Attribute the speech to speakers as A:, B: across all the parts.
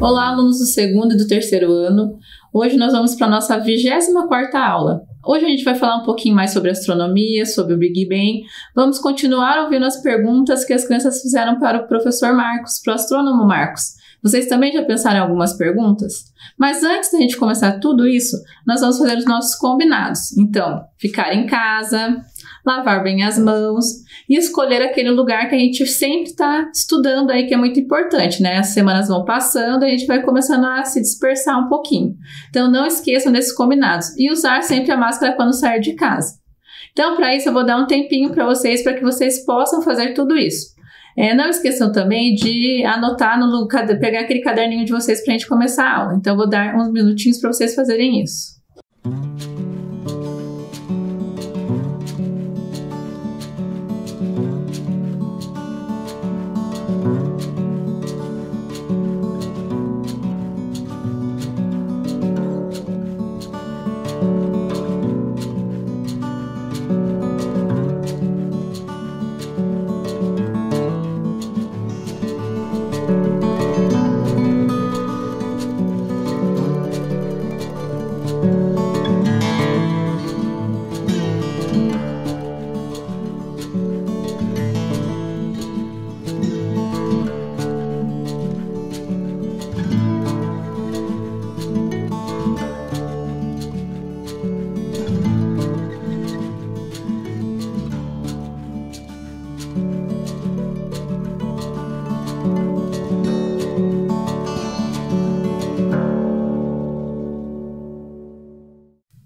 A: Olá, alunos do segundo e do terceiro ano. Hoje nós vamos para a nossa 24ª aula. Hoje a gente vai falar um pouquinho mais sobre astronomia, sobre o Big Bang. Vamos continuar ouvindo as perguntas que as crianças fizeram para o professor Marcos, para o astrônomo Marcos. Vocês também já pensaram em algumas perguntas? Mas antes da gente começar tudo isso, nós vamos fazer os nossos combinados. Então, ficar em casa, lavar bem as mãos e escolher aquele lugar que a gente sempre está estudando aí, que é muito importante, né? As semanas vão passando e a gente vai começando a se dispersar um pouquinho. Então, não esqueçam desses combinados e usar sempre a máscara quando sair de casa. Então, para isso, eu vou dar um tempinho para vocês que possam fazer tudo isso. Não esqueçam também de anotar, pegar aquele caderninho de vocês para a gente começar a aula. Então, eu vou dar uns minutinhos para vocês fazerem isso.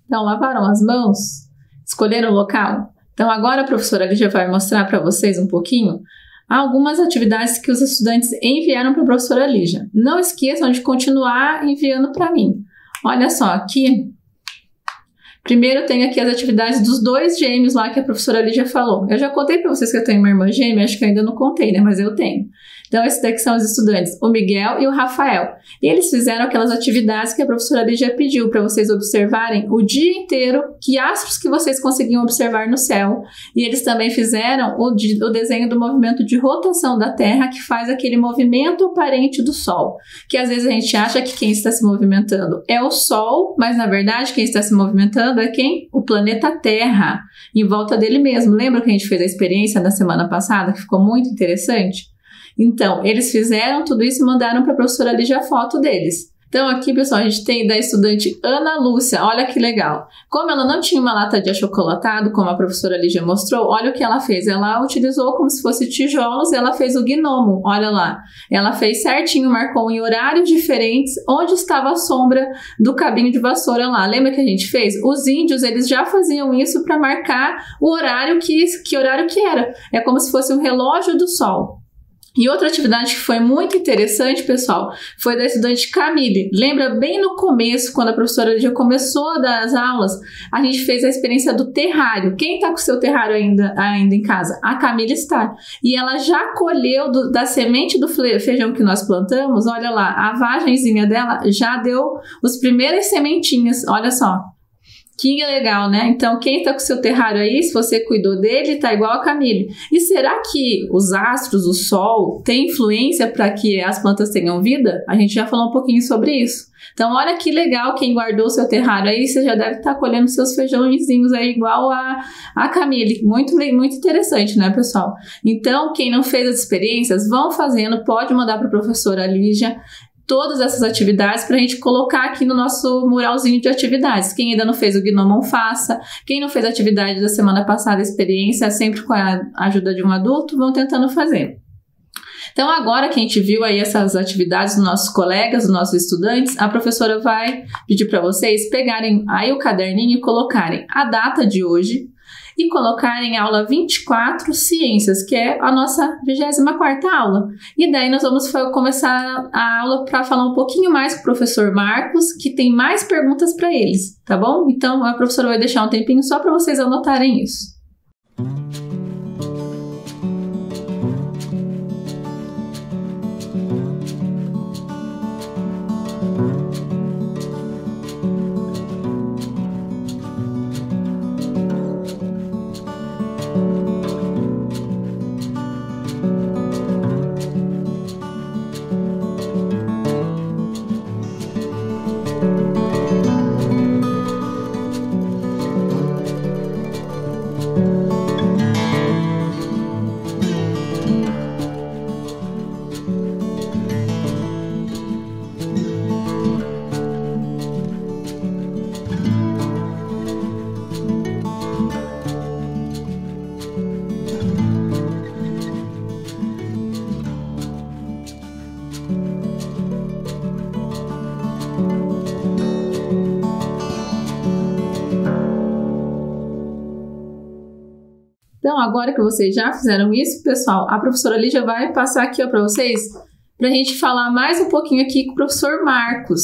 A: Então, lavaram as mãos? Escolheram o local? Então, agora a professora Lígia vai mostrar para vocês um pouquinho algumas atividades que os estudantes enviaram para a professora Lígia. Não esqueçam de continuar enviando para mim. Olha só, aqui, primeiro tem aqui as atividades dos dois gêmeos lá que a professora Lígia falou. Eu já contei para vocês que eu tenho uma irmã gêmea, acho que eu ainda não contei, né? Mas eu tenho. Então, esses daqui são os estudantes, o Miguel e o Rafael. E eles fizeram aquelas atividades que a professora Lígia pediu para vocês observarem o dia inteiro que astros que vocês conseguiam observar no céu. E eles também fizeram o desenho do movimento de rotação da Terra, que faz aquele movimento aparente do Sol. Que às vezes a gente acha que quem está se movimentando é o Sol, mas na verdade quem está se movimentando é quem? O planeta Terra, em volta dele mesmo. Lembra que a gente fez a experiência na semana passada, que ficou muito interessante? Então, eles fizeram tudo isso e mandaram para a professora Lígia a foto deles. Então, aqui, pessoal, a gente tem da estudante Ana Lúcia. Olha que legal. Como ela não tinha uma lata de achocolatado, como a professora Lígia mostrou, olha o que ela fez. Ela utilizou como se fosse tijolos e ela fez o gnomo. Olha lá. Ela fez certinho, marcou em horários diferentes onde estava a sombra do cabinho de vassoura lá. Lembra que a gente fez? Os índios, eles já faziam isso para marcar o horário que horário que era. É como se fosse um relógio do sol. E outra atividade que foi muito interessante, pessoal, foi da estudante Camille. Lembra bem no começo, quando a professora já começou a dar as aulas, a gente fez a experiência do terrário. Quem está com o seu terrário ainda em casa? A Camille está. E ela já colheu da semente do feijão que nós plantamos, olha lá, a vagenzinha dela já deu as primeiras sementinhas, olha só. Que legal, né? Então, quem tá com o seu terrário aí, se você cuidou dele, tá igual a Camille. E será que os astros, o sol, tem influência para que as plantas tenham vida? A gente já falou um pouquinho sobre isso. Então, olha que legal, quem guardou o seu terrário aí, você já deve estar colhendo seus feijãozinhos aí igual a Camille. Muito, muito interessante, né, pessoal? Então, quem não fez as experiências, vão fazendo, pode mandar para a professora Lígia todas essas atividades para a gente colocar aqui no nosso muralzinho de atividades. Quem ainda não fez o Gnomon, faça. Quem não fez a atividade da semana passada, experiência, sempre com a ajuda de um adulto, vão tentando fazer. Então, agora que a gente viu aí essas atividades dos nossos colegas, dos nossos estudantes, a professora vai pedir para vocês pegarem aí o caderninho e colocarem a data de hoje, e colocar em aula 24 ciências, que é a nossa 24ª aula. E daí nós vamos começar a aula para falar um pouquinho mais com o professor Marcos, que tem mais perguntas para eles, tá bom? Então a professora vai deixar um tempinho só para vocês anotarem isso. Então, agora que vocês já fizeram isso, pessoal, a professora Lígia vai passar aqui para vocês para a gente falar mais um pouquinho aqui com o professor Marcos.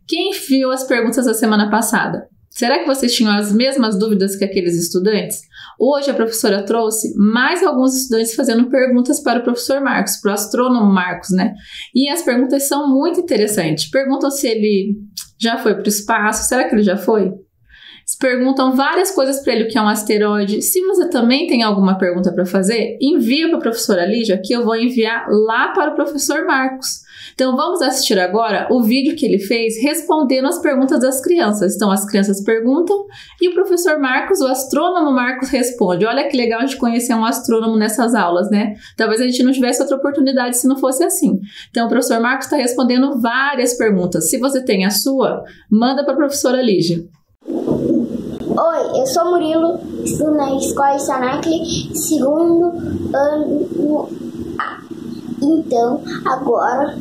A: Quem viu as perguntas da semana passada? Será que vocês tinham as mesmas dúvidas que aqueles estudantes? Hoje a professora trouxe mais alguns estudantes fazendo perguntas para o professor Marcos, para o astrônomo Marcos, né? E as perguntas são muito interessantes. Perguntam se ele já foi para o espaço, será que ele já foi? Perguntam várias coisas para ele, o que é um asteroide. Se você também tem alguma pergunta para fazer, envia para a professora Lígia, que eu vou enviar lá para o professor Marcos. Então vamos assistir agora o vídeo que ele fez respondendo as perguntas das crianças. Então as crianças perguntam e o professor Marcos, o astrônomo Marcos, responde. Olha que legal a gente conhecer um astrônomo nessas aulas, né? Talvez a gente não tivesse outra oportunidade se não fosse assim. Então o professor Marcos está respondendo várias perguntas. Se você tem a sua, manda para a professora Lígia.
B: Oi, eu sou Murilo, estudo na Escola Sanacle, segundo ano A. Então, agora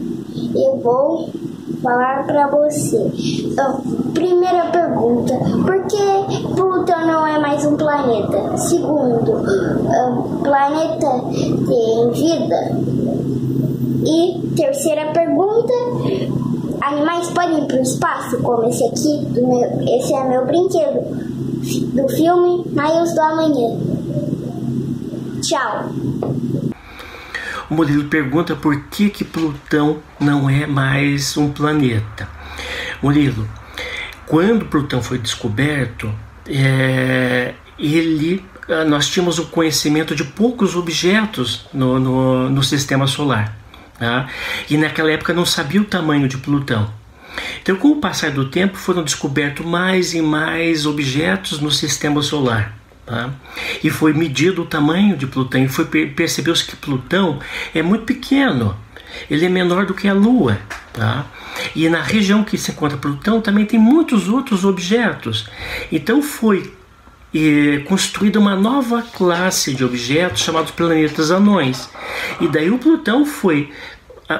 B: eu vou falar para você. Primeira pergunta, por que Plutão não é mais um planeta? Segundo, planeta tem vida? E terceira pergunta, animais podem ir para o espaço, como esse aqui, esse é meu brinquedo do filme Raios do Amanhã. Tchau.
C: O Murilo pergunta por que Plutão não é mais um planeta. Murilo, quando Plutão foi descoberto, nós tínhamos o conhecimento de poucos objetos no sistema solar. Tá? E naquela época não sabia o tamanho de Plutão. Então, com o passar do tempo, foram descobertos mais e mais objetos no sistema solar. Tá? E foi medido o tamanho de Plutão e percebeu-se que Plutão é muito pequeno. Ele é menor do que a Lua. Tá? E na região que se encontra Plutão também tem muitos outros objetos. Então foi construída uma nova classe de objetos chamados planetas anões. E daí o Plutão foi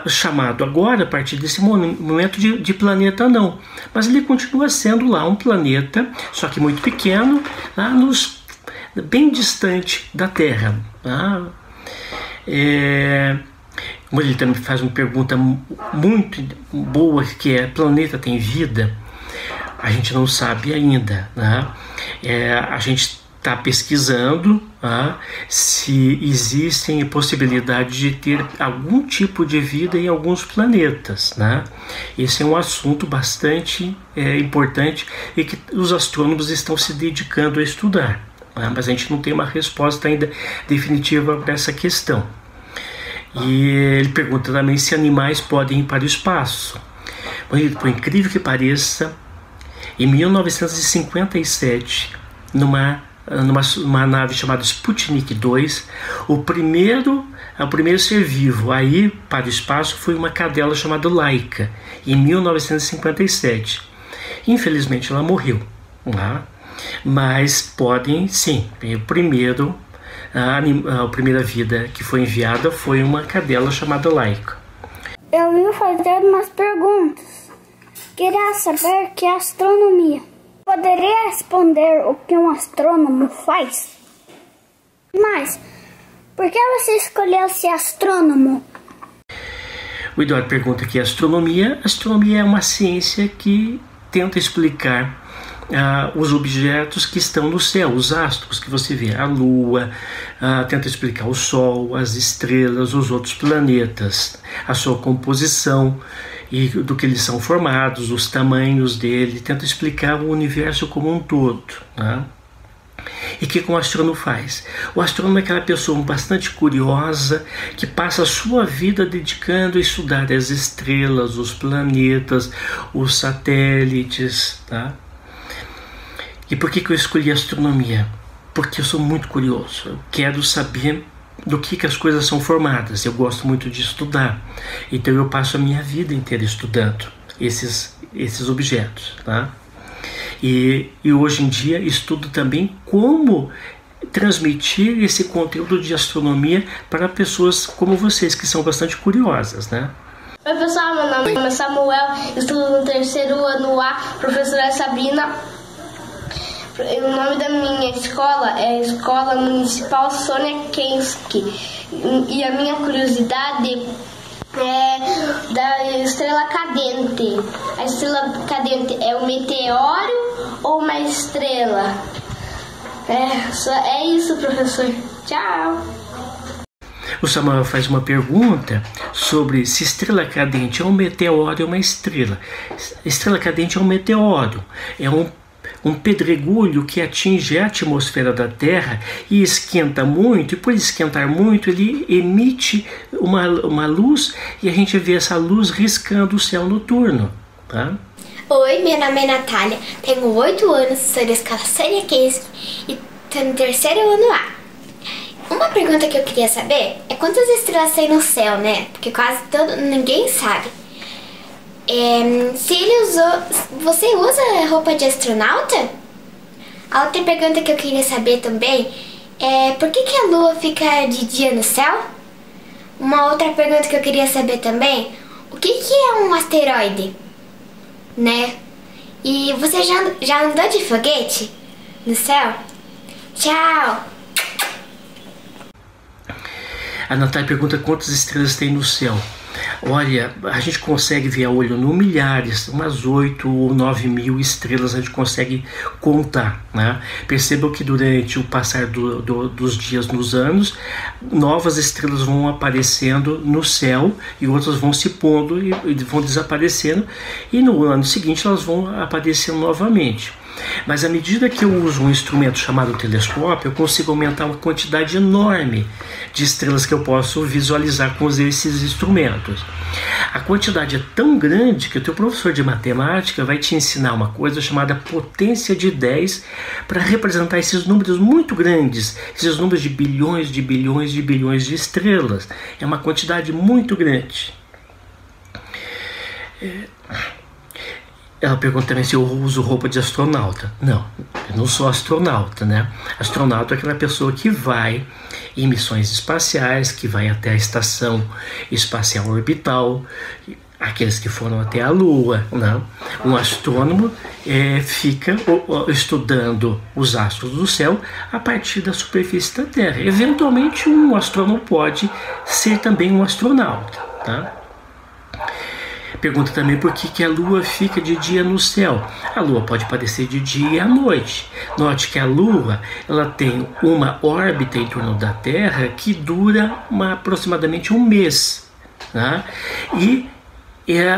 C: chamado agora, a partir desse momento, de planeta anão. Mas ele continua sendo lá um planeta, só que muito pequeno, lá bem distante da Terra. Tá? Ele também faz uma pergunta muito boa, que é: planeta tem vida? A gente não sabe ainda. Né? A gente está pesquisando se existem possibilidades de ter algum tipo de vida em alguns planetas. Né? Esse é um assunto bastante importante e que os astrônomos estão se dedicando a estudar. Né? Mas a gente não tem uma resposta ainda definitiva para essa questão. E ele pergunta também se animais podem ir para o espaço. Por incrível que pareça, em 1957, numa nave chamada Sputnik 2, o primeiro ser vivo a ir para o espaço foi uma cadela chamada Laika, em 1957. Infelizmente ela morreu, né? Mas podem sim. A primeira vida que foi enviada foi uma cadela chamada Laika.
B: Eu vim fazer umas perguntas. Queria saber o que é astronomia. Poderia responder o que um astrônomo faz? Mas, por que você escolheu ser astrônomo?
C: O Eduardo pergunta aqui: astronomia. Astronomia é uma ciência que tenta explicar os objetos que estão no céu, os astros que você vê, a Lua, tenta explicar o Sol, as estrelas, os outros planetas, a sua composição e do que eles são formados, os tamanhos dele, tenta explicar o universo como um todo. Né? E o que um astrônomo faz? O astrônomo é aquela pessoa bastante curiosa que passa a sua vida dedicando a estudar as estrelas, os planetas, os satélites. Tá? E por que eu escolhi a astronomia? Porque eu sou muito curioso, eu quero saber do que as coisas são formadas. Eu gosto muito de estudar, então eu passo a minha vida inteira estudando esses objetos. Tá? E hoje em dia estudo também como transmitir esse conteúdo de astronomia para pessoas como vocês, que são bastante curiosas. Né?
B: Oi pessoal, meu nome é Samuel, estudo no 3º ano A, professora Sabrina. O nome da minha escola é Escola Municipal Sônia Kensky. E a minha curiosidade é da estrela cadente. A estrela cadente é um meteoro ou uma estrela? É isso, professor. Tchau!
C: O Samuel faz uma pergunta sobre se estrela cadente é um meteoro ou uma estrela. Estrela cadente é um meteoro, é um pedregulho que atinge a atmosfera da Terra e esquenta muito, e por esquentar muito ele emite uma luz e a gente vê essa luz riscando o céu noturno, tá?
D: Oi, meu nome é Natália, tenho 8 anos, sou da escola Sônia Kensky e estou no 3º ano A. Uma pergunta que eu queria saber é quantas estrelas tem no céu, né? Porque quase ninguém sabe. Você usa roupa de astronauta? A outra pergunta que eu queria saber também é por que a Lua fica de dia no céu? Uma outra pergunta que eu queria saber também, o que é um asteroide? Né? E você já andou de foguete no céu? Tchau!
C: A Natália pergunta quantas estrelas tem no céu. Olha, a gente consegue ver a olho nu milhares, umas 8 ou 9 mil estrelas a gente consegue contar, né? Percebam que durante o passar dos dias nos anos, novas estrelas vão aparecendo no céu e outras vão se pondo e vão desaparecendo, e no ano seguinte elas vão aparecendo novamente. Mas à medida que eu uso um instrumento chamado telescópio, eu consigo aumentar uma quantidade enorme de estrelas que eu posso visualizar com esses instrumentos. A quantidade é tão grande que o teu professor de matemática vai te ensinar uma coisa chamada potência de 10 para representar esses números muito grandes, esses números de bilhões, de bilhões, de bilhões de estrelas. É uma quantidade muito grande. Ela pergunta também se eu uso roupa de astronauta. Não, eu não sou astronauta, né? Astronauta é aquela pessoa que vai em missões espaciais, que vai até a estação espacial orbital, aqueles que foram até a Lua, né? Um astrônomo fica estudando os astros do céu a partir da superfície da Terra. Eventualmente, um astrônomo pode ser também um astronauta, tá? Pergunta também por que a Lua fica de dia no céu. A Lua pode aparecer de dia e à noite. Note que a Lua ela tem uma órbita em torno da Terra que dura aproximadamente um mês, né? E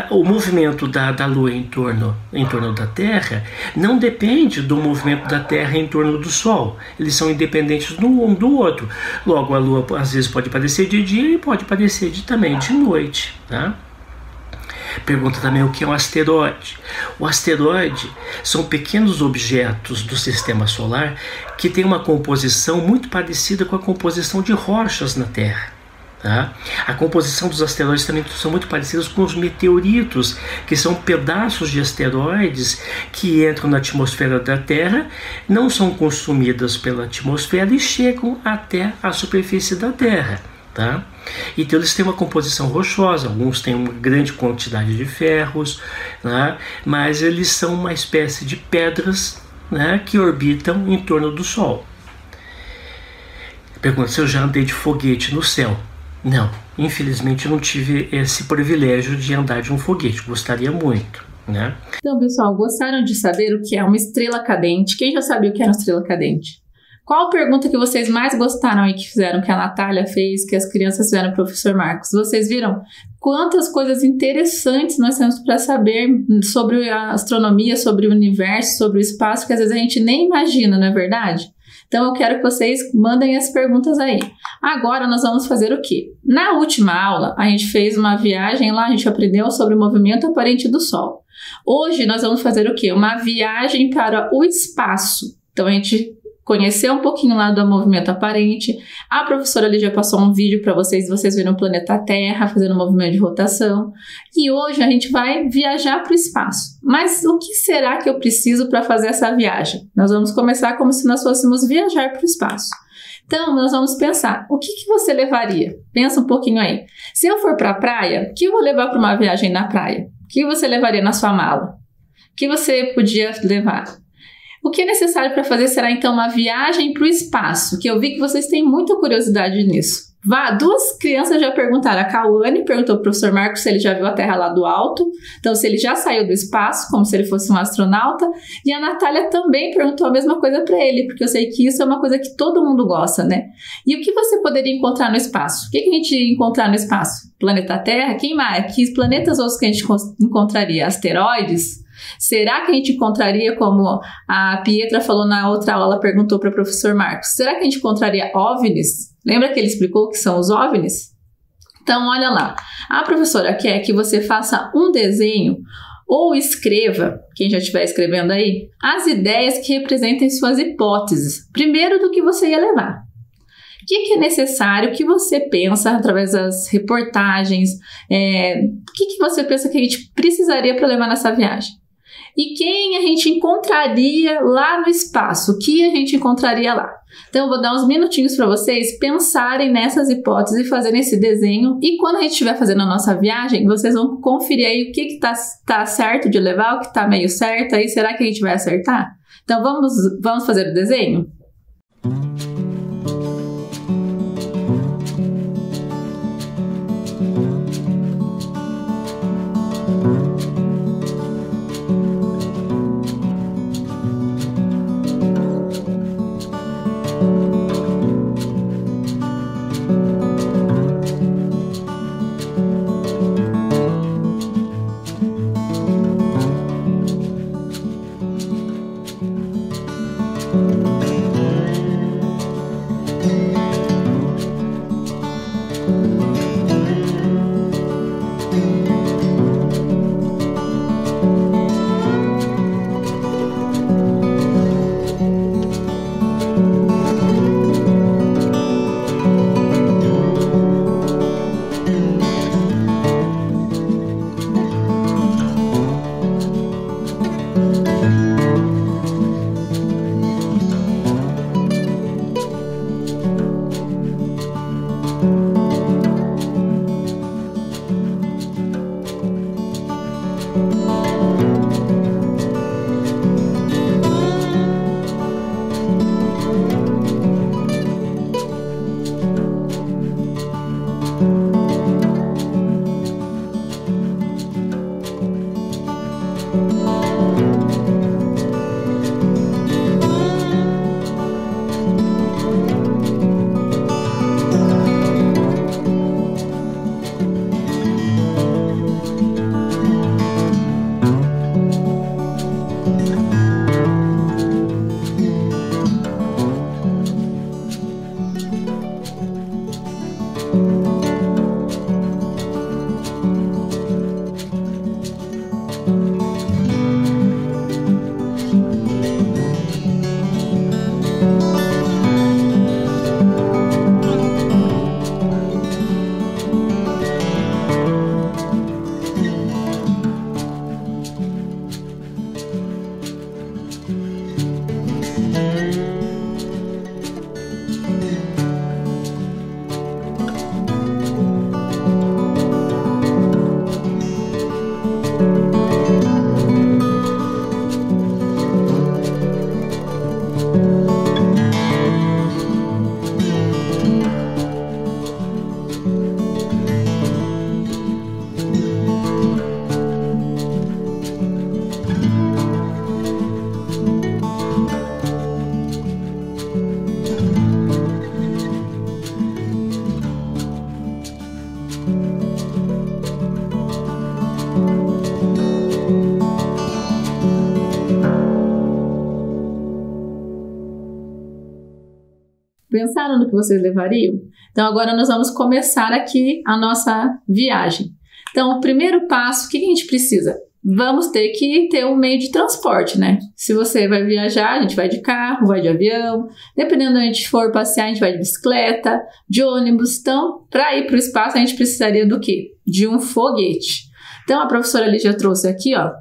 C: o movimento da Lua em torno da Terra não depende do movimento da Terra em torno do Sol. Eles são independentes um do outro. Logo, a Lua às vezes pode aparecer de dia e pode aparecer também de noite, tá? Pergunta também o que é um asteroide. O asteroide são pequenos objetos do sistema solar que têm uma composição muito parecida com a composição de rochas na Terra, tá? A composição dos asteroides também são muito parecidas com os meteoritos, que são pedaços de asteroides que entram na atmosfera da Terra, não são consumidas pela atmosfera e chegam até a superfície da Terra, tá? Então eles têm uma composição rochosa, alguns têm uma grande quantidade de ferros, né? Mas eles são uma espécie de pedras, né, que orbitam em torno do Sol. Pergunta se eu já andei de foguete no céu. Não, infelizmente eu não tive esse privilégio de andar de um foguete, gostaria muito, né?
A: Então, pessoal, gostaram de saber o que é uma estrela cadente? Quem já sabia o que era uma estrela cadente? Qual a pergunta que vocês mais gostaram aí que fizeram, que a Natália fez, que as crianças fizeram para o professor Marcos? Vocês viram quantas coisas interessantes nós temos para saber sobre a astronomia, sobre o universo, sobre o espaço, que às vezes a gente nem imagina, não é verdade? Então eu quero que vocês mandem as perguntas aí. Agora nós vamos fazer o quê? Na última aula a gente fez uma viagem lá, a gente aprendeu sobre o movimento aparente do Sol. Hoje nós vamos fazer o quê? Uma viagem para o espaço. Então a gente conhecer um pouquinho lá do movimento aparente. A professora Lígia passou um vídeo para vocês viram o planeta Terra fazendo um movimento de rotação. E hoje a gente vai viajar para o espaço. Mas o que será que eu preciso para fazer essa viagem? Nós vamos começar como se nós fôssemos viajar para o espaço. Então, nós vamos pensar, o que você levaria? Pensa um pouquinho aí. Se eu for para a praia, o que eu vou levar para uma viagem na praia? O que você levaria na sua mala? O que você podia levar? O que é necessário para fazer será, então, uma viagem para o espaço, que eu vi que vocês têm muita curiosidade nisso. Duas crianças já perguntaram. A Cauane perguntou para o professor Marcos se ele já viu a Terra lá do alto, então se ele já saiu do espaço, como se ele fosse um astronauta, e a Natália também perguntou a mesma coisa para ele, porque eu sei que isso é uma coisa que todo mundo gosta, né? E o que você poderia encontrar no espaço? O que a gente ia encontrar no espaço? Planeta Terra? Quem mais? Que planetas outros que a gente encontraria? Asteroides? Será que a gente encontraria, como a Pietra falou na outra aula, ela perguntou para o professor Marcos, será que a gente encontraria OVNIs? Lembra que ele explicou o que são os OVNIs? Então, olha lá. A professora quer que você faça um desenho ou escreva, quem já estiver escrevendo aí, as ideias que representem suas hipóteses. Primeiro, do que você ia levar. O que é necessário, o que você pensa através das reportagens, o que você pensa que a gente precisaria para levar nessa viagem? E quem a gente encontraria lá no espaço? O que a gente encontraria lá? Então, eu vou dar uns minutinhos para vocês pensarem nessas hipóteses e fazerem esse desenho. E quando a gente estiver fazendo a nossa viagem, vocês vão conferir aí o que tá certo de levar, o que tá meio certo aí. Será que a gente vai acertar? Então, vamos fazer o desenho? Pensaram no que vocês levariam? Então, agora nós vamos começar aqui a nossa viagem. Então, o primeiro passo, o que a gente precisa? Vamos ter que ter um meio de transporte, né? Se você vai viajar, a gente vai de carro, vai de avião. Dependendo de onde a gente for passear, a gente vai de bicicleta, de ônibus. Então, para ir para o espaço, a gente precisaria do quê? De um foguete. Então, a professora Lígia trouxe aqui, ó.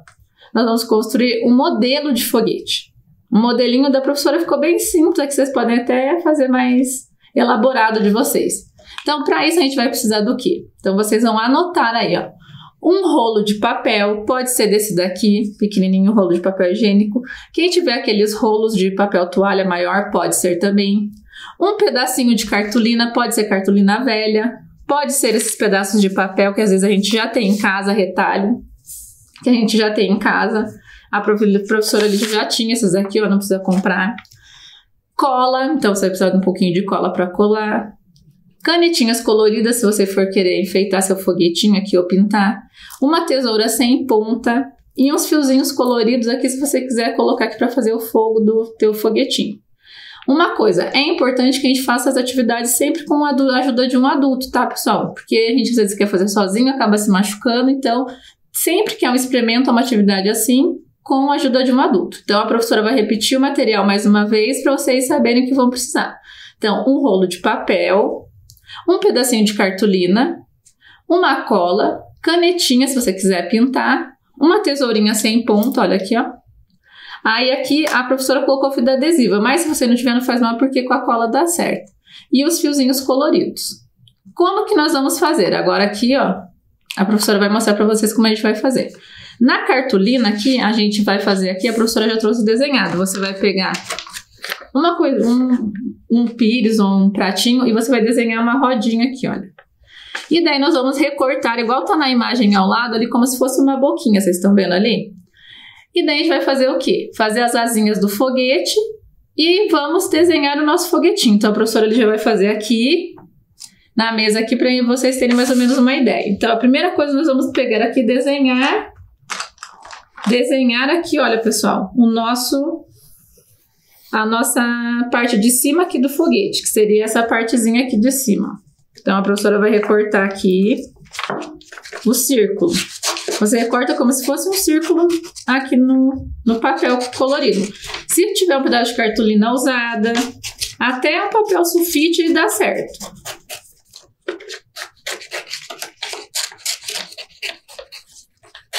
A: Nós vamos construir um modelo de foguete. O modelinho da professora ficou bem simples, que vocês podem até fazer mais elaborado de vocês. Então, para isso a gente vai precisar do quê? Então, vocês vão anotar aí, ó. Um rolo de papel, pode ser desse daqui, pequenininho, rolo de papel higiênico. Quem tiver aqueles rolos de papel toalha maior, pode ser também. Um pedacinho de cartolina, pode ser cartolina velha. Pode ser esses pedaços de papel que às vezes a gente já tem em casa, retalho, que a gente já tem em casa. A professora ali já tinha esses aqui, ó, não precisa comprar. Cola, então você vai precisar de um pouquinho de cola para colar. Canetinhas coloridas, se você for querer enfeitar seu foguetinho aqui ou pintar. Uma tesoura sem ponta e uns fiozinhos coloridos aqui se você quiser colocar aqui para fazer o fogo do teu foguetinho. Uma coisa, é importante que a gente faça as atividades sempre com a ajuda de um adulto, tá, pessoal? Porque a gente às vezes quer fazer sozinho, acaba se machucando, então sempre que é um experimento, uma atividade assim, com a ajuda de um adulto. Então a professora vai repetir o material mais uma vez para vocês saberem o que vão precisar. Então, um rolo de papel, um pedacinho de cartolina, uma cola, canetinha se você quiser pintar, uma tesourinha sem ponta, olha aqui, ó. Aí aqui a professora colocou fita adesiva, mas se você não tiver não faz mal porque com a cola dá certo. E os fiozinhos coloridos. Como que nós vamos fazer? Agora aqui, ó, a professora vai mostrar para vocês como a gente vai fazer. Na cartolina aqui, a gente vai fazer aqui, a professora já trouxe desenhado. Você vai pegar uma coisa, um pires ou um pratinho e você vai desenhar uma rodinha aqui, olha. E daí nós vamos recortar, igual tá na imagem ao lado ali, como se fosse uma boquinha, vocês estão vendo ali? E daí a gente vai fazer o quê? Fazer as asinhas do foguete e vamos desenhar o nosso foguetinho. Então a professora ele já vai fazer aqui na mesa aqui para vocês terem mais ou menos uma ideia. Então a primeira coisa nós vamos pegar aqui, desenhar aqui, olha pessoal, a nossa parte de cima aqui do foguete, que seria essa partezinha aqui de cima. Então a professora vai recortar aqui o círculo. Você recorta como se fosse um círculo aqui no papel colorido. Se tiver um pedaço de cartolina usada, até um papel sulfite dá certo.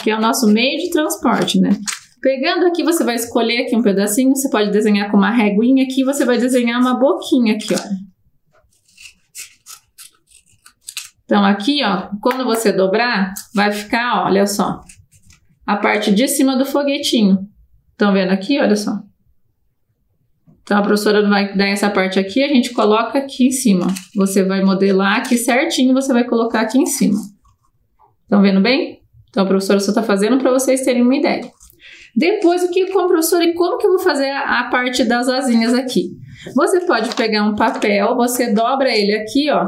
A: Que é o nosso meio de transporte, né? Pegando aqui, você vai escolher aqui um pedacinho, você pode desenhar com uma reguinha aqui, você vai desenhar uma boquinha aqui, olha. Então aqui, ó, quando você dobrar, vai ficar, ó, olha só, a parte de cima do foguetinho. Estão vendo aqui? Olha só. Então a professora vai dar essa parte aqui, a gente coloca aqui em cima. Você vai modelar aqui certinho, você vai colocar aqui em cima. Estão vendo bem? Então a professora só está fazendo para vocês terem uma ideia. Depois, o que com a professora e como que eu vou fazer a parte das asinhas aqui? Você pode pegar um papel, você dobra ele aqui, ó.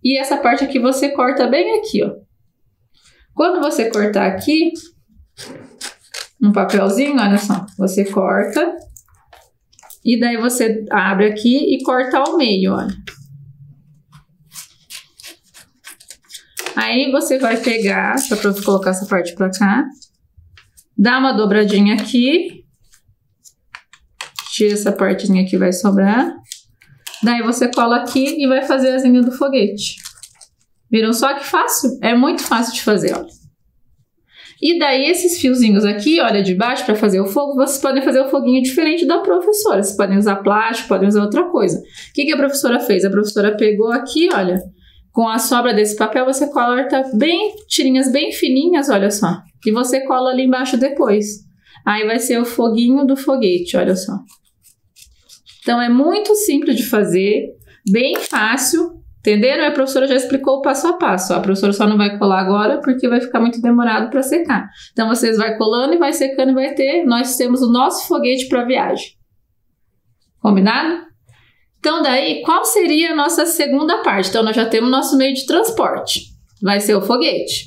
A: E essa parte aqui você corta bem aqui, ó. Quando você cortar aqui, um papelzinho, olha só, você corta. E daí você abre aqui e corta ao meio, olha. Aí você vai pegar, só pra eu colocar essa parte pra cá. Dá uma dobradinha aqui. Tira essa partezinha que vai sobrar. Daí você cola aqui e vai fazer a asinha do foguete. Viram só que fácil? É muito fácil de fazer, olha. E daí esses fiozinhos aqui, olha, de baixo para fazer o fogo, vocês podem fazer o foguinho diferente da professora. Vocês podem usar plástico, podem usar outra coisa. O que a professora fez? A professora pegou aqui, olha, com a sobra desse papel, você corta bem, tirinhas bem fininhas, olha só. E você cola ali embaixo depois. Aí vai ser o foguinho do foguete, olha só. Então, é muito simples de fazer, bem fácil, entenderam? A professora já explicou o passo a passo. A professora só não vai colar agora porque vai ficar muito demorado para secar. Então, vocês vão colando e vai secando e vai ter. Nós temos o nosso foguete para viagem. Combinado? Então, daí, qual seria a nossa segunda parte? Então, nós já temos o nosso meio de transporte. Vai ser o foguete.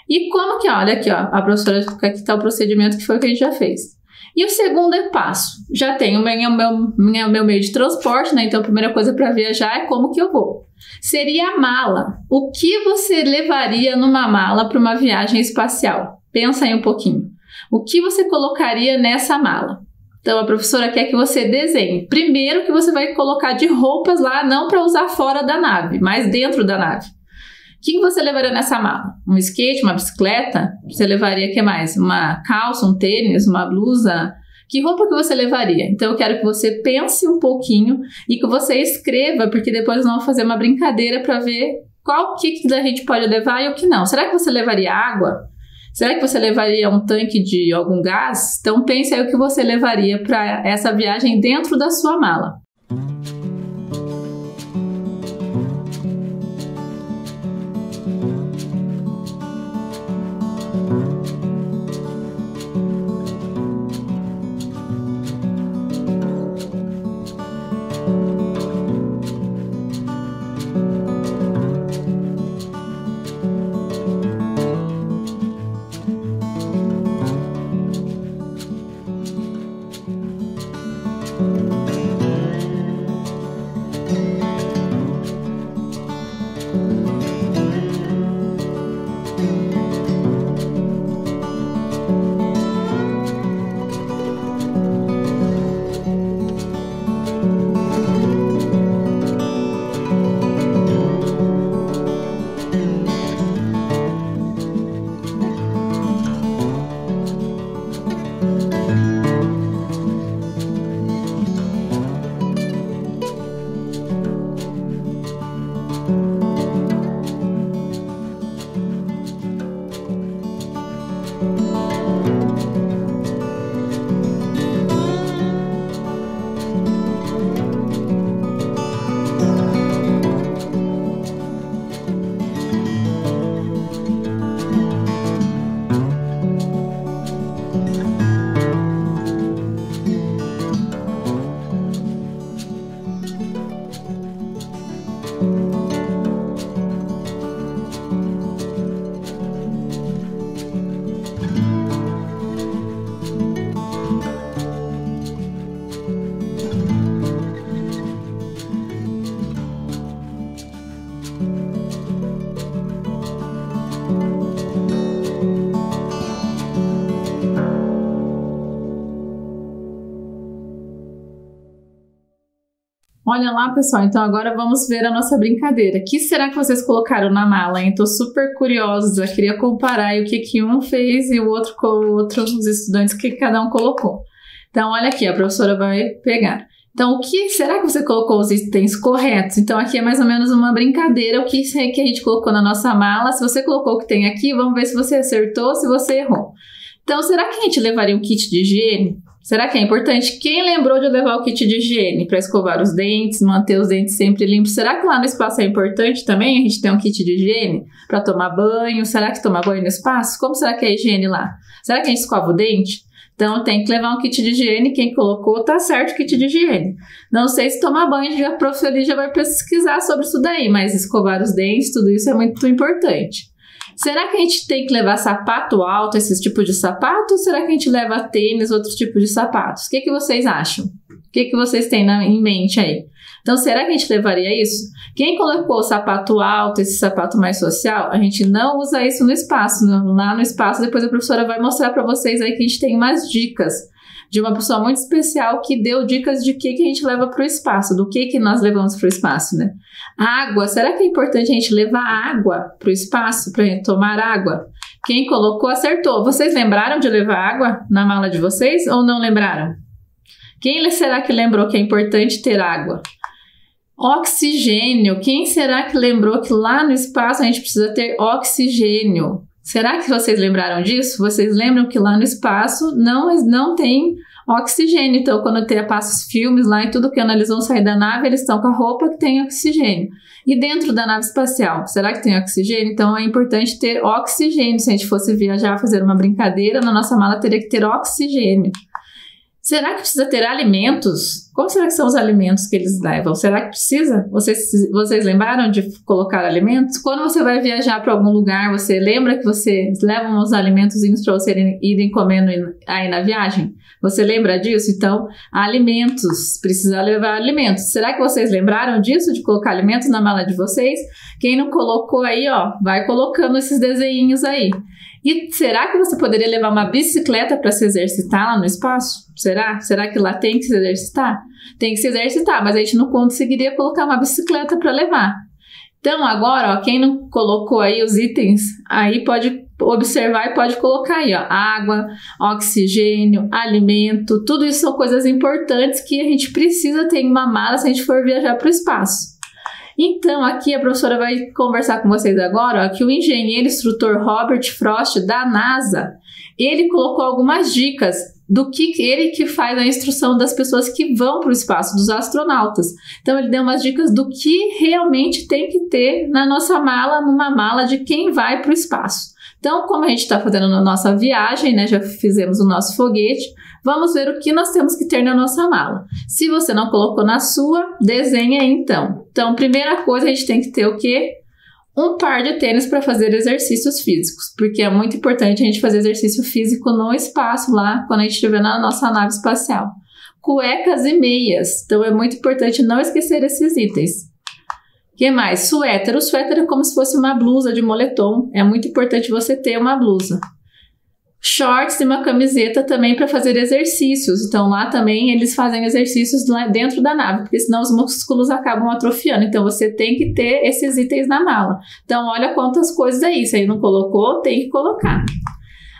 A: E como que, olha aqui, ó, a professora, aqui está o procedimento que foi o que a gente já fez. E o segundo passo, já tenho o meu meio de transporte, né? Então a primeira coisa para viajar é como que eu vou. Seria a mala. O que você levaria numa mala para uma viagem espacial? Pensa aí um pouquinho. O que você colocaria nessa mala? Então a professora quer que você desenhe. Primeiro que você vai colocar de roupas lá, não para usar fora da nave, mas dentro da nave. O que você levaria nessa mala? Um skate, uma bicicleta? Você levaria o que mais? Uma calça, um tênis, uma blusa? Que roupa que você levaria? Então eu quero que você pense um pouquinho e que você escreva, porque depois nós vamos fazer uma brincadeira para ver qual que a gente pode levar e o que não. Será que você levaria água? Será que você levaria um tanque de algum gás? Então pense aí o que você levaria para essa viagem dentro da sua mala. Olha lá, pessoal, então agora vamos ver a nossa brincadeira. O que será que vocês colocaram na mala, hein? Tô super curiosa, queria comparar aí o que um fez e o outro com o outro, os estudantes, o que cada um colocou. Então, olha aqui, a professora vai pegar. Então, o que será que você colocou os itens corretos? Então, aqui é mais ou menos uma brincadeira, o que a gente colocou na nossa mala. Se você colocou o que tem aqui, vamos ver se você acertou, se você errou. Então, será que a gente levaria um kit de higiene? Será que é importante? Quem lembrou de levar o kit de higiene para escovar os dentes, manter os dentes sempre limpos? Será que lá no espaço é importante também a gente ter um kit de higiene para tomar banho? Será que tomar banho no espaço? Como será que é a higiene lá? Será que a gente escova o dente? Então tem que levar um kit de higiene. Quem colocou tá certo, kit de higiene. Não sei se tomar banho, a prof ali já vai pesquisar sobre isso daí, mas escovar os dentes, tudo isso é muito importante. Será que a gente tem que levar sapato alto, esses tipos de sapato, ou será que a gente leva tênis, outros tipos de sapatos? O que vocês acham? O que vocês têm em mente aí? Então, será que a gente levaria isso? Quem colocou o sapato alto, esse sapato mais social, a gente não usa isso no espaço. Lá no espaço, depois a professora vai mostrar para vocês aí que a gente tem umas dicas de uma pessoa muito especial que deu dicas de que a gente leva para o espaço, do que nós levamos para o espaço, né? Água, será que é importante a gente levar água para o espaço, para tomar água? Quem colocou acertou. Vocês lembraram de levar água na mala de vocês ou não lembraram? Quem será que lembrou que é importante ter água? Oxigênio, quem será que lembrou que lá no espaço a gente precisa ter oxigênio? Será que vocês lembraram disso? Vocês lembram que lá no espaço não tem oxigênio. Então, quando passa os filmes lá e tudo que eles vão sair da nave, eles estão com a roupa que tem oxigênio. E dentro da nave espacial, será que tem oxigênio? Então, é importante ter oxigênio. Se a gente fosse viajar, fazer uma brincadeira, na nossa mala teria que ter oxigênio. Será que precisa ter alimentos? Como será que são os alimentos que eles levam? Será que precisa? Vocês lembraram de colocar alimentos? Quando você vai viajar para algum lugar, você lembra que vocês levam uns alimentozinhos para vocês irem comendo aí na viagem? Você lembra disso? Então, alimentos. Precisa levar alimentos. Será que vocês lembraram disso, de colocar alimentos na mala de vocês? Quem não colocou aí, ó, vai colocando esses desenhinhos aí. E será que você poderia levar uma bicicleta para se exercitar lá no espaço? Será? Será que lá tem que se exercitar? Tem que se exercitar, mas a gente não conseguiria colocar uma bicicleta para levar. Então agora, ó, quem não colocou aí os itens, aí pode observar e pode colocar aí, ó, água, oxigênio, alimento, tudo isso são coisas importantes que a gente precisa ter em uma mala se a gente for viajar para o espaço. Então, aqui a professora vai conversar com vocês agora, ó, que o engenheiro instrutor Robert Frost, da NASA, ele colocou algumas dicas do que ele que faz a instrução das pessoas que vão para o espaço, dos astronautas. Então, ele deu umas dicas do que realmente tem que ter na nossa mala, numa mala de quem vai para o espaço. Então, como a gente está fazendo na nossa viagem, né, já fizemos o nosso foguete, vamos ver o que nós temos que ter na nossa mala. Se você não colocou na sua, desenha aí então. Então, primeira coisa, a gente tem que ter o quê? Um par de tênis para fazer exercícios físicos, porque é muito importante a gente fazer exercício físico no espaço lá, quando a gente estiver na nossa nave espacial. Cuecas e meias, então é muito importante não esquecer esses itens. O que mais? Suéter. O suéter é como se fosse uma blusa de moletom, é muito importante você ter uma blusa. Shorts e uma camiseta também para fazer exercícios. Então lá também eles fazem exercícios lá dentro da nave, porque senão os músculos acabam atrofiando. Então você tem que ter esses itens na mala. Então olha quantas coisas aí. Se aí não colocou, tem que colocar.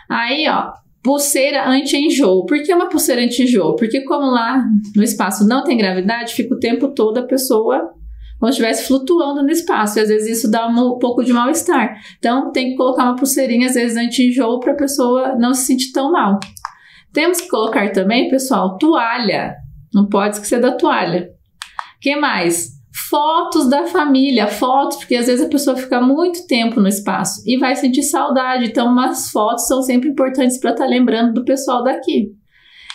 A: Aí, ó, pulseira anti-enjoo. Por que uma pulseira anti-enjoo? Porque como lá no espaço não tem gravidade, fica o tempo todo a pessoa como se estivesse flutuando no espaço, e às vezes isso dá um pouco de mal-estar. Então, tem que colocar uma pulseirinha, às vezes, anti-enjoo, para a pessoa não se sentir tão mal. Temos que colocar também, pessoal, toalha. Não pode esquecer da toalha. O que mais? Fotos da família, fotos, porque às vezes a pessoa fica muito tempo no espaço e vai sentir saudade. Então, umas fotos são sempre importantes para estar lembrando do pessoal daqui.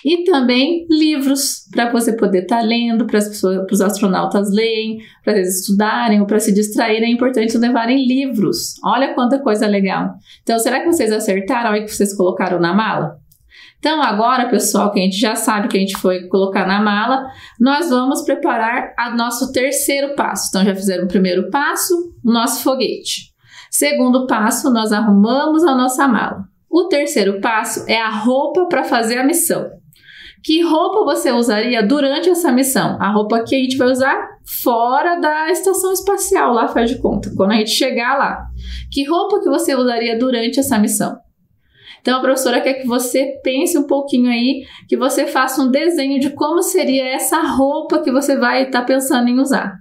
A: E também livros, para você poder estar lendo, para os astronautas lerem, para eles estudarem ou para se distraírem, é importante levarem livros. Olha quanta coisa legal. Então, será que vocês acertaram aí que vocês colocaram na mala? Então, agora, pessoal, que a gente já sabe que a gente foi colocar na mala, nós vamos preparar o nosso terceiro passo. Então, já fizeram o primeiro passo, o nosso foguete. Segundo passo, nós arrumamos a nossa mala. O terceiro passo é a roupa para fazer a missão. Que roupa você usaria durante essa missão? A roupa que a gente vai usar fora da estação espacial, lá faz de conta, quando a gente chegar lá. Que roupa que você usaria durante essa missão? Então, a professora quer que você pense um pouquinho aí, que você faça um desenho de como seria essa roupa que você vai estar pensando em usar.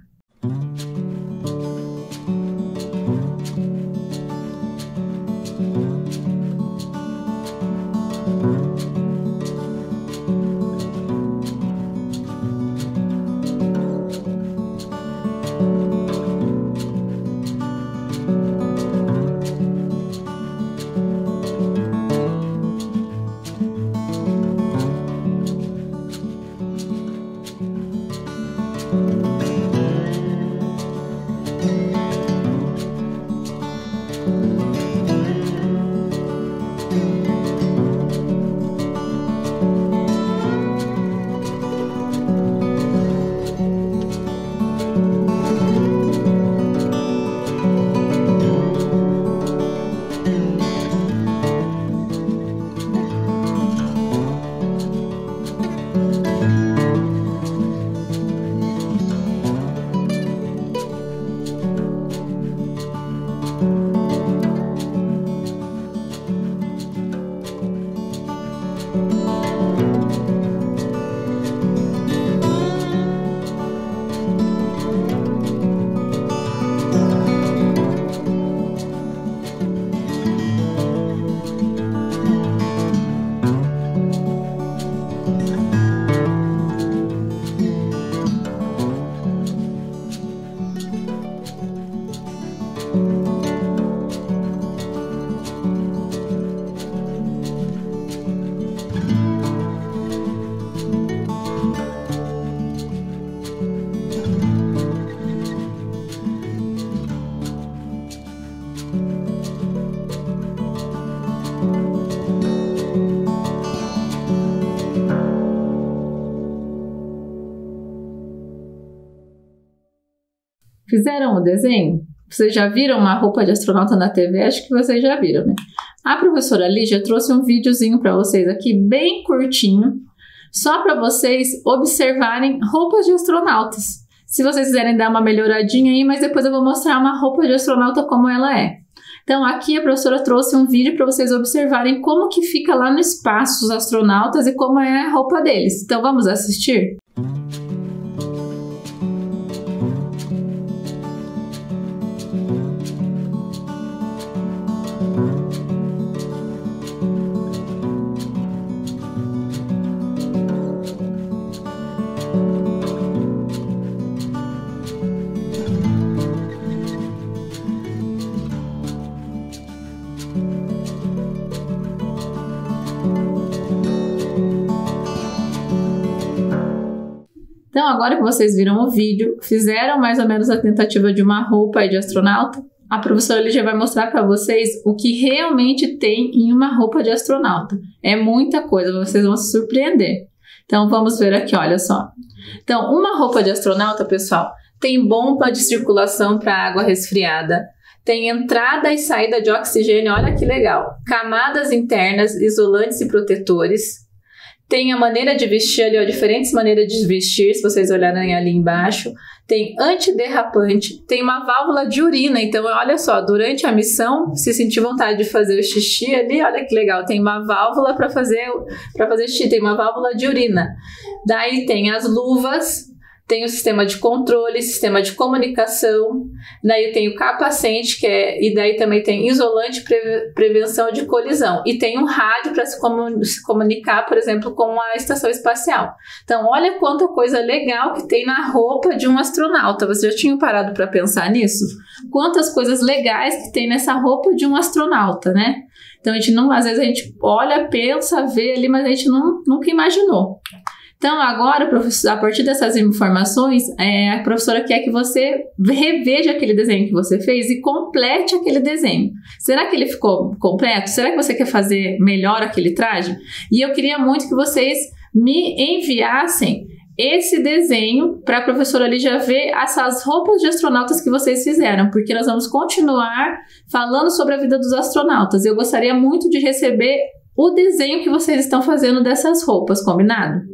A: Fizeram o desenho? Vocês já viram uma roupa de astronauta na TV? Acho que vocês já viram, né? A professora Lígia trouxe um videozinho para vocês aqui, bem curtinho, só para vocês observarem roupas de astronautas. Se vocês quiserem dar uma melhoradinha aí, mas depois eu vou mostrar uma roupa de astronauta como ela é. Então aqui a professora trouxe um vídeo para vocês observarem como que fica lá no espaço os astronautas e como é a roupa deles. Então vamos assistir? Então, agora que vocês viram o vídeo, fizeram mais ou menos a tentativa de uma roupa aí de astronauta, a professora Lígia vai mostrar para vocês o que realmente tem em uma roupa de astronauta. É muita coisa, vocês vão se surpreender. Então, vamos ver aqui, olha só. Então, uma roupa de astronauta, pessoal, tem bomba de circulação para água resfriada, tem entrada e saída de oxigênio, olha que legal, camadas internas, isolantes e protetores. Tem a maneira de vestir ali, ó, diferentes maneiras de vestir, se vocês olharem ali embaixo. Tem antiderrapante, tem uma válvula de urina. Então, olha só, durante a missão, se sentir vontade de fazer o xixi ali, olha que legal, tem uma válvula para fazer xixi, tem uma válvula de urina. Daí tem as luvas, tem o sistema de controle, sistema de comunicação, daí tem o capacete, e daí também tem isolante, prevenção de colisão, e tem um rádio para se comunicar, por exemplo, com a estação espacial. Então, olha quanta coisa legal que tem na roupa de um astronauta. Vocês já tinham parado para pensar nisso? Quantas coisas legais que tem nessa roupa de um astronauta, né? Então, às vezes a gente olha, pensa, vê ali, mas a gente nunca imaginou. Então, agora, a partir dessas informações, a professora quer que você reveja aquele desenho que você fez e complete aquele desenho. Será que ele ficou completo? Será que você quer fazer melhor aquele traje? E eu queria muito que vocês me enviassem esse desenho para a professora Lígia ver essas roupas de astronautas que vocês fizeram, porque nós vamos continuar falando sobre a vida dos astronautas. Eu gostaria muito de receber o desenho que vocês estão fazendo dessas roupas, combinado?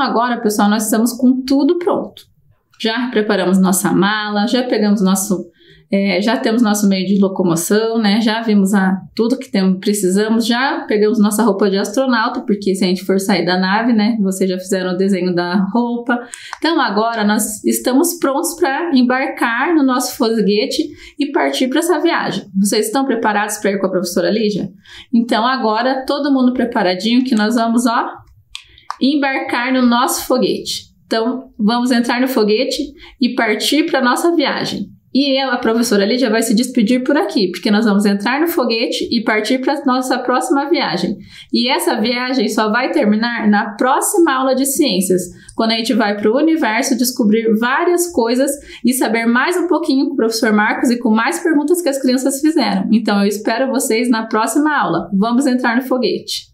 A: agora, pessoal, nós estamos com tudo pronto. Já preparamos nossa mala, já pegamos já temos nosso meio de locomoção, né? Já vimos tudo que precisamos, já pegamos nossa roupa de astronauta, porque se a gente for sair da nave, né? Vocês já fizeram o desenho da roupa. Então agora nós estamos prontos para embarcar no nosso foguete e partir para essa viagem. Vocês estão preparados para ir com a professora Lígia? Então agora todo mundo preparadinho que nós vamos, embarcar no nosso foguete. Então vamos entrar no foguete e partir para nossa viagem. E a professora Lígia vai se despedir por aqui, porque nós vamos entrar no foguete e partir para a nossa próxima viagem. E essa viagem só vai terminar na próxima aula de ciências, quando a gente vai para o universo descobrir várias coisas e saber mais um pouquinho com o professor Marcos e com mais perguntas que as crianças fizeram. Então eu espero vocês na próxima aula. Vamos entrar no foguete.